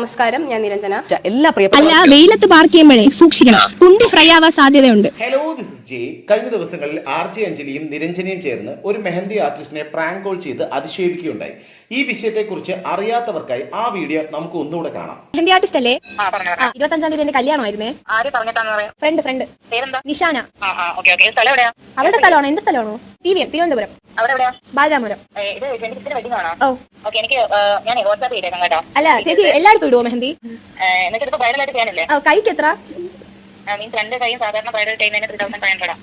നമസ്കാരം, ഞാൻ നിരഞ്ജന. എല്ലാ അല്ല, വെയിലത്ത് പാർക്ക് ചെയ്യുമ്പോഴേ സൂക്ഷിക്കണം, കുണ്ടി ഫ്രൈ ആവാൻ സാധ്യതയുണ്ട്. Hello, this is J. കഴിഞ്ഞ ദിവസങ്ങളിൽ RJ അഞ്ജലിയും നിരഞ്ജനയും ചേർന്ന് ഒരു മെഹന്തി ആർട്ടിസ്റ്റിനെ പ്രാങ്ക് കോൾ ചെയ്ത് അധിക്ഷേപിക്കുകയുണ്ടായി. ഈ വിഷയത്തെക്കുറിച്ച് അറിയാത്തവർക്കായി ആ വീഡിയോ നമുക്ക് ഒന്നുകൂടെ കാണാം. മെഹന്തി ആർട്ടിസ്റ്റ് അല്ലേ? 25-ാം തീയതി എന്റെ കല്യാണമായിരുന്നേ. ഫ്രണ്ട് നിഷാന. അവളുടെ സ്ഥലമാണോ എന്റെ സ്ഥലമാണോ? തിരുവനന്തപുരം ബാലരാമപുരം. അല്ല ചേച്ചി, എല്ലായിടത്തും ഇടുവോ മെഹന്തി? കൈക്ക് എത്ര?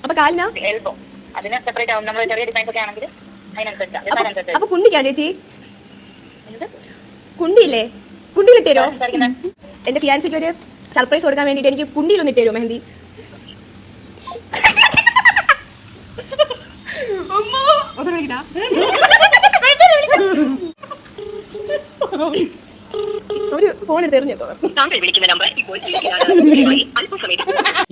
അപ്പൊ കാലിനാ? അപ്പൊ കുണ്ടിക്കാ ചേച്ചി? കുണ്ടിയില്ലേ? കുണ്ടിയിലിട്ടേരോ? എന്റെ ഫിയാൻസിക്ക് ഒരു സർപ്രൈസ് കൊടുക്കാൻ വേണ്ടിട്ട് എനിക്ക് കുണ്ടിയിലൊന്ന് ഇട്ടേരോ മെഹന്തി? ഒരു ഫോൺ എടുത്തെറിഞ്ഞു.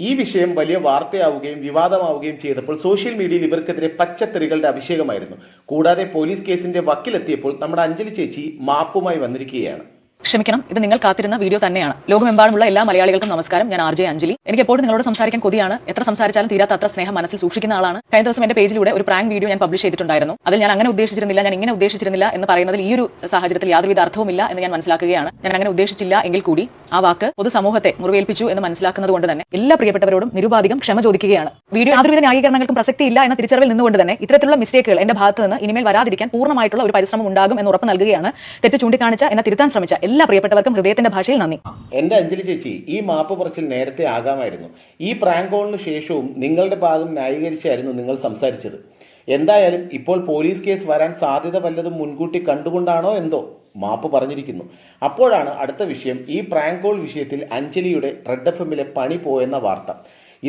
ഈ വിഷയം വലിയ വാർത്തയാവുകയും വിവാദമാവുകയും ചെയ്തപ്പോൾ സോഷ്യൽ മീഡിയയിൽ ഇവർക്കെതിരെ പച്ചത്തെറികളുടെ അഭിഷേകമായിരുന്നു. കൂടാതെ പോലീസ് കേസിന്റെ വക്കിലെത്തിയപ്പോൾ നമ്മുടെ അഞ്ജലി ചേച്ചി മാപ്പുമായി വന്നിരിക്കുകയാണ്. ക്ഷമിക്കണം, ഇത് നിങ്ങൾ കാത്തിരുന്ന വീഡിയോ തന്നെയാണ്. ലോകമെമ്പാടുമുള്ള എല്ലാ മലയാളികൾക്കും നമസ്കാരം. ഞാൻ RJ അഞ്ജലി. എനിക്ക് എപ്പോഴും നിങ്ങളോട് സംസാരിക്കാൻ കൊതിയാണ്. എത്ര സംസാരിച്ചാലും തീരാത്ത അത്ര സ്നേഹം മനസ്സിൽ സൂക്ഷിക്കുന്ന ആളാണ്. കഴിഞ്ഞ ദിവസം എന്റെ പേജിലൂടെ ഒരു പ്രാങ്ക് വീഡിയോ ഞാൻ പബ്ലിഷ് ചെയ്തിട്ടുണ്ടായിരുന്നു. അതിൽ ഞാൻ അങ്ങനെ ഉദ്ദേശിച്ചിരുന്നില്ല, ഞാൻ ഇങ്ങനെ ഉദ്ദേശിച്ചിരുന്നില്ല എന്ന് പറയുന്നതിൽ ഈ ഒരു സാഹചര്യത്തിൽ യാതൊരുവിധ അർത്ഥവുമില്ല എന്ന് ഞാൻ മനസ്സിലാക്കുകയാണ്. ഞാൻ അങ്ങനെ ഉദ്ദേശിച്ചില്ല എങ്കിൽ കൂടി ആ വാക്ക് പൊതുസമൂഹത്തെ മുറിവേൽപ്പിച്ചു എന്ന് മനസ്സിലാക്കുന്നത് കൊണ്ട് തന്നെ എല്ലാ പ്രിയപ്പെട്ടവരോടും നിരുപാധികം ക്ഷമ ചോദിക്കുകയാണ്. വീഡിയോ യാതൊരുവിധ ന്യായീകരണങ്ങൾക്കും പ്രസക്തിയില്ല എന്ന തിരിച്ചറിവിൽ നിന്നുകൊണ്ട് തന്നെ ഇത്തരത്തിലുള്ള മിസ്റ്റേക്കുകൾ എന്റെ ഭാഗത്ത് നിന്ന് ഇനിമേൽ വരാതിരിക്കാൻ പൂർണ്ണമായിട്ടുള്ള ഒരു പരിശ്രമം ഉണ്ടാകും എന്ന് ഉറപ്പ് നൽകുകയാണ്. തെറ്റ് ചൂണ്ടിക്കാണിച്ച എന്നെ തിരുത്താൻ ശ്രമിച്ച എല്ലാ പ്രിയപ്പെട്ടവർക്കും ഹൃദയത്തിന്റെ ഭാഷയിൽ നന്ദി. എന്റെ അഞ്ജലി ചേച്ചി, ഈ മാപ്പ് പറച്ചിൽ നേരത്തെ ആകാമായിരുന്നു. ഈ പ്രാങ്ക് കോളിന് ശേഷവും നിങ്ങളുടെ ഭാഗം ന്യായീകരിച്ചായിരുന്നു നിങ്ങൾ സംസാരിച്ചത്. എന്തായാലും ഇപ്പോൾ പോലീസ് കേസ് വരാൻ സാധ്യത വല്ലതും മുൻകൂട്ടി കണ്ടുകൊണ്ടാണോ എന്തോ മാപ്പ് പറഞ്ഞിരിക്കുന്നു. അപ്പോഴാണ് അടുത്ത വിഷയം, ഈ പ്രാങ്ക് കോൾ വിഷയത്തിൽ അഞ്ജലിയുടെ റെഡ് FM-ലെ പണി പോയെന്ന വാർത്ത.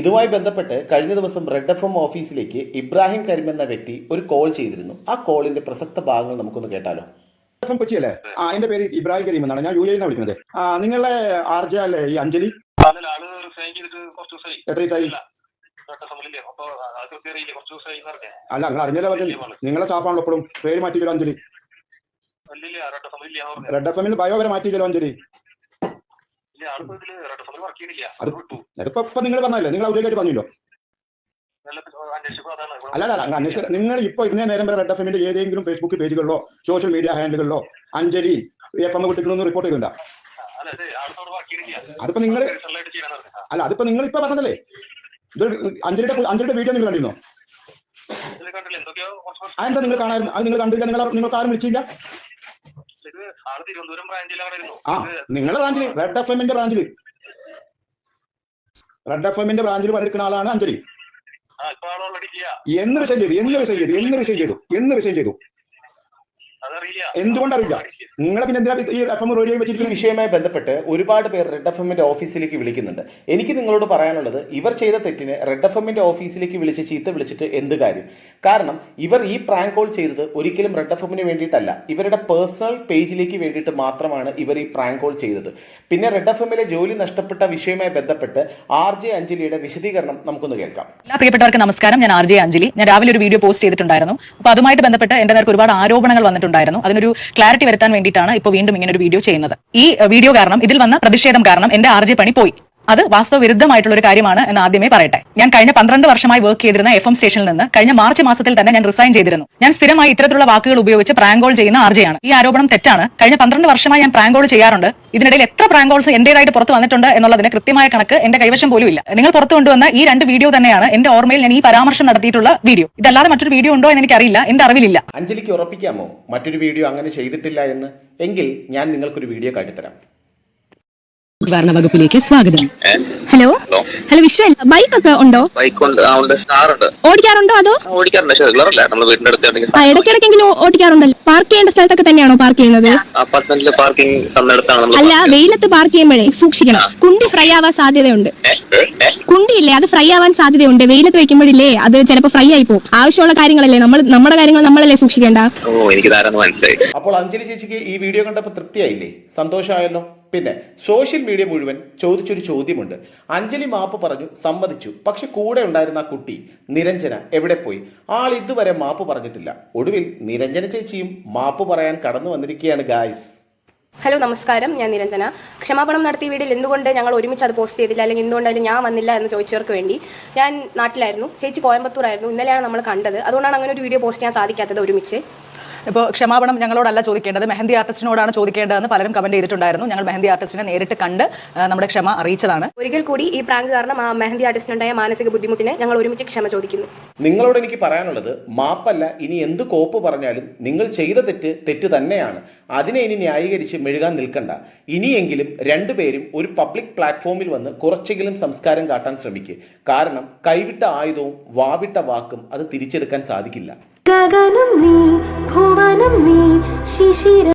ഇതുമായി ബന്ധപ്പെട്ട് കഴിഞ്ഞ ദിവസം റെഡ് FM ഓഫീസിലേക്ക് ഇബ്രാഹിം കരീം എന്ന വ്യക്തി ഒരു കോൾ ചെയ്തിരുന്നു. ആ കോളിന്റെ പ്രസക്ത ഭാഗങ്ങൾ നമുക്കൊന്ന് കേട്ടാലോ. കൊച്ചിയല്ലേ? എന്റെ പേര് ഇബ്രാഹിം കരീം എന്നാണ്. ഞാൻ UAE വിളിക്കുന്നത്. നിങ്ങളെ RJ അല്ലേ ഈ അഞ്ജലി? എത്ര ദിവസമായി? അല്ല, നിങ്ങൾ അറിഞ്ഞല്ലോ പറഞ്ഞു. നിങ്ങളെ സ്റ്റാഫാണല്ലോ എപ്പോഴും. പേര് മാറ്റിക്കലോ അഞ്ജലി? റെഡ് FM-ൽ ബയോ വരെ മാറ്റിക്കലോ അഞ്ജലി? അതിപ്പോ നിങ്ങൾ പറഞ്ഞല്ലേ, നിങ്ങൾ ഔദ്യോഗികമായിട്ട് പറഞ്ഞല്ലോ. അല്ല, അന്വേഷിക്കുക. നിങ്ങൾ ഇപ്പൊ ഇന്നേ നേരം വരെ റെഡ് FM-ന്റെ ഏതെങ്കിലും ഫേസ്ബുക്ക് പേജുകളിലോ സോഷ്യൽ മീഡിയ ഹാൻഡിലുകളിലോ അഞ്ജലി FM കുട്ടികളൊന്നും റിപ്പോർട്ട് ചെയ്തിട്ടുണ്ടോ? അതിപ്പോ നിങ്ങൾ അല്ല, അതിപ്പോ നിങ്ങൾ ഇപ്പൊ പറഞ്ഞതല്ലേ. അഞ്ജലിയുടെ വീഡിയോ നിങ്ങൾ കണ്ടിരുന്നോ? അതെന്താ നിങ്ങൾ കാണായിരുന്നു? അത് നിങ്ങൾ കണ്ടില്ല? നിങ്ങൾക്ക് ആരും വിളിച്ചില്ല? നിങ്ങളുടെ ബ്രാഞ്ചിൽ റെഡ് FM-ന്റെ ബ്രാഞ്ചിൽ പണിയെടുക്കുന്ന ആളാണ് അഞ്ജലി. എന്ന് വിഷയം ചെയ്തു എന്തുകൊണ്ടറിയില്ല? നിങ്ങളെ പിന്നെ എന്തിനാ ഈ FM റേഡിയോ വെച്ചിരിക്കുന്ന? ഈ വിഷയവുമായി ബന്ധപ്പെട്ട് ഒരുപാട് പേർ റെഡ് FM-ന്റെ ഓഫീസിലേക്ക് വിളിക്കുന്നുണ്ട്. എനിക്ക് നിങ്ങളോട് പറയാനുള്ളത്, ഇവർ ചെയ്ത തെറ്റിന് റെഡ് FM-ന്റെ ഓഫീസിലേക്ക് വിളിച്ച് ചീത്ത വിളിച്ചിട്ട് എന്ത് കാര്യം? കാരണം ഇവർ ഈ പ്രാങ്ക് കോൾ ചെയ്തത് ഒരിക്കലും റെഡ് FM-ന് വേണ്ടിയിട്ടല്ല, ഇവരുടെ പേഴ്സണൽ പേജിലേക്ക് വേണ്ടിയിട്ട് മാത്രമാണ് ഇവർ ഈ പ്രാങ്ക് കോൾ ചെയ്തത്. പിന്നെ റെഡ് FM-ലെ ജോലി നഷ്ടപ്പെട്ട വിഷയവുമായി ബന്ധപ്പെട്ട് RJ അഞ്ജലിയുടെ വിശദീകരണം നമുക്കൊന്ന് കേൾക്കാം. എല്ലാ പ്രിയപ്പെട്ടവർക്ക് നമസ്കാരം. ഞാൻ RJ അഞ്ജലി. ഞാൻ രാവിലെ ഒരു വീഡിയോ പോസ്റ്റ് ചെയ്തിട്ടുണ്ടായിരുന്നു. അപ്പോൾ അതുമായിട്ട് ബന്ധപ്പെട്ട് എന്റെ നേർക്ക് ഒരുപാട് ആരോപണങ്ങൾ വന്നിട്ടുണ്ടായിരുന്നു. അതിനൊരു ക്ലാരിറ്റി വരുത്താൻ വേണ്ടിയിട്ടാണ് ഇപ്പോൾ വീണ്ടും ഇങ്ങനെ ഒരു വീഡിയോ ചെയ്യുന്നത്. ഈ വീഡിയോ കാരണം, ഇതിൽ വന്ന പ്രതിഷേധം കാരണം എന്റെ RJ പണി പോയി. അത് വാസ്തവ വിരുദ്ധമായിട്ടുള്ള ഒരു കാര്യമാണ് എന്ന് ആദ്യമേ പറയട്ടെ. ഞാൻ കഴിഞ്ഞ 12 വർഷമായി വർക്ക് ചെയ്തിരുന്ന FM സ്റ്റേഷനിൽ നിന്ന് കഴിഞ്ഞ മാർച്ച് മാസത്തിൽ തന്നെ ഞാൻ റിസൈൻ ചെയ്തിരുന്നു. ഞാൻ സ്ഥിരമായി ഇത്തരത്തിലുള്ള വാക്കുകൾ ഉപയോഗിച്ച് പ്രാങ്ക് കോൾ ചെയ്യുന്ന RJ ആണ്. ഈ ആരോപണം തെറ്റാണ്. കഴിഞ്ഞ 12 വർഷമായി ഞാൻ പ്രാങ്ക് കോൾ ചെയ്യാറുണ്ട്. ഇതിനിടയിൽ എത്ര പ്രാങ്ക് കോൾസ് എന്റേതായിട്ട് പുറത്ത് വന്നിട്ടുണ്ട് എന്നുള്ളതിന് കൃത്യമായ കണക്ക് എന്റെ കൈവശം പോലും ഇല്ല. നിങ്ങൾ പുറത്തു കൊണ്ടുവന്ന ഈ 2 വീഡിയോ തന്നെയാണ് എന്റെ ഓർമ്മയിൽ ഞാൻ ഈ പരാമർശം നടത്തിയിട്ടുള്ള വീഡിയോ. ഇതല്ലാതെ മറ്റൊരു വീഡിയോ ഉണ്ടോ എന്ന് എനിക്കറിയില്ല, എന്റെ അറിവിലില്ല. അഞ്ജലിക്ക് ഉറപ്പിക്കാമോ മറ്റൊരു വീഡിയോ അങ്ങനെ ചെയ്തിട്ടില്ല എന്ന്? എങ്കിൽ ഞാൻ നിങ്ങൾക്കൊരു വീഡിയോ കാട്ടിത്തരാം. വകുപ്പിലേക്ക് സ്വാഗതം. ഹലോ വിശ്വ, ബൈക്ക് ഒക്കെ ഉണ്ടോ? ഓടിക്കാറുണ്ടോ? അതോ ഇടയ്ക്കിടയ്ക്കെങ്കിലും ഓടിക്കാറുണ്ടല്ലോ? പാർക്ക് ചെയ്യേണ്ട സ്ഥലത്തൊക്കെ തന്നെയാണോ പാർക്ക് ചെയ്യുന്നത്? അല്ല, വെയിലത്ത് പാർക്ക് ചെയ്യുമ്പോഴേ സൂക്ഷിക്കണം, കുണ്ടി ഫ്രൈ ആവാൻ സാധ്യതയുണ്ട്. കുണ്ടിയില്ലേ, അത് ഫ്രൈ ആവാൻ സാധ്യതയുണ്ട്. വെയിലത്ത് വെക്കുമ്പോഴില്ലേ അത് ചിലപ്പോൾ ഫ്രൈ ആയി പോകും. ആവശ്യമുള്ള കാര്യങ്ങളല്ലേ, നമ്മുടെ കാര്യങ്ങൾ നമ്മളല്ലേ സൂക്ഷിക്കേണ്ട. അപ്പോൾ അഞ്ജലി ചേച്ചിക്ക് ഈ വീഡിയോ കണ്ടപ്പോൾ തൃപ്തിയായില്ലേ? സന്തോഷമായല്ലോ. പിന്നെ സോഷ്യൽ മീഡിയ മുഴുവൻ ചോദിച്ചൊരു ചോദ്യമുണ്ട്. അഞ്ജലി മാപ്പ് പറഞ്ഞു, സമ്മതിച്ചു. പക്ഷെ കൂടെ ഉണ്ടായിരുന്ന ആ കുട്ടി നിരഞ്ജന എവിടെ പോയി? ആൾ ഇതുവരെ മാപ്പ് പറഞ്ഞിട്ടില്ല. ഒടുവിൽ നിരഞ്ജന ചേച്ചിയും മാപ്പ് പറയാൻ കടന്നു വന്നിരിക്കുകയാണ് ഗായ്സ്. ഹലോ നമസ്കാരം, ഞാൻ നിരഞ്ജന. ക്ഷമാപണം നടത്തിയ വീഡിയോയിൽ എന്തുകൊണ്ട് ഞങ്ങൾ ഒരുമിച്ച് അത് പോസ്റ്റ് ചെയ്തില്ല, അല്ലെങ്കിൽ എന്തുകൊണ്ടായാലും ഞാൻ വന്നില്ല എന്ന് ചോദിച്ചവർക്ക് വേണ്ടി ഞാൻ നാട്ടിലായിരുന്നു, ചേച്ചി കോയമ്പത്തൂരായിരുന്നു. ഇന്നലെയാണ് നമ്മൾ കണ്ടത്. അതുകൊണ്ടാണ് അങ്ങനെ ഒരു വീഡിയോ പോസ്റ്റ് ചെയ്യാൻ സാധിക്കാത്തത് ഒരുമിച്ച്. ഇപ്പോൾ ക്ഷമാപണം ഞങ്ങളോടല്ല ചോദിക്കേണ്ടത്, മെഹന്തി ആർട്ടിസ്റ്റിനോടാണ് ചോദിക്കേണ്ടതെന്ന് പലരും കമന്റ് ചെയ്തിട്ടുണ്ടായിരുന്നു. ഞങ്ങൾ മെഹന്തി ആർട്ടിസ്റ്റിനെ നേരിട്ട് കണ്ട് നമ്മുടെ ക്ഷമ അറിയിച്ചതാണ്. ഒരിക്കൽ കൂടി ഈ പ്രാങ്ക് കാരണം ആ മെഹന്തി ആർട്ടിസ്റ്റിനുണ്ടായ മാനസിക ബുദ്ധിമുട്ടിനെ ഞങ്ങൾ ഒരുമിച്ച് ക്ഷമ ചോദിക്കുന്നു. നിങ്ങളോട് എനിക്ക് പറയാനുള്ളത്, മാപ്പല്ല, ഇനി എന്ത് കോപ്പ് പറഞ്ഞാലും നിങ്ങൾ ചെയ്ത തെറ്റ് തന്നെയാണ്. അതിനെ ഇനി ന്യായീകരിച്ച് മെഴുകാൻ നിൽക്കണ്ട. ഇനിയെങ്കിലും രണ്ടുപേരും ഒരു പബ്ലിക് പ്ലാറ്റ്ഫോമിൽ വന്ന് കുറച്ചെങ്കിലും സംസ്കാരം കാട്ടാൻ ശ്രമിക്കുക. കാരണം കൈവിട്ട ആയുധവും വാവിട്ട വാക്കും അത് തിരിച്ചെടുക്കാൻ സാധിക്കില്ല. ഗഗനം നീ ഭുവനം നീ ശിശിര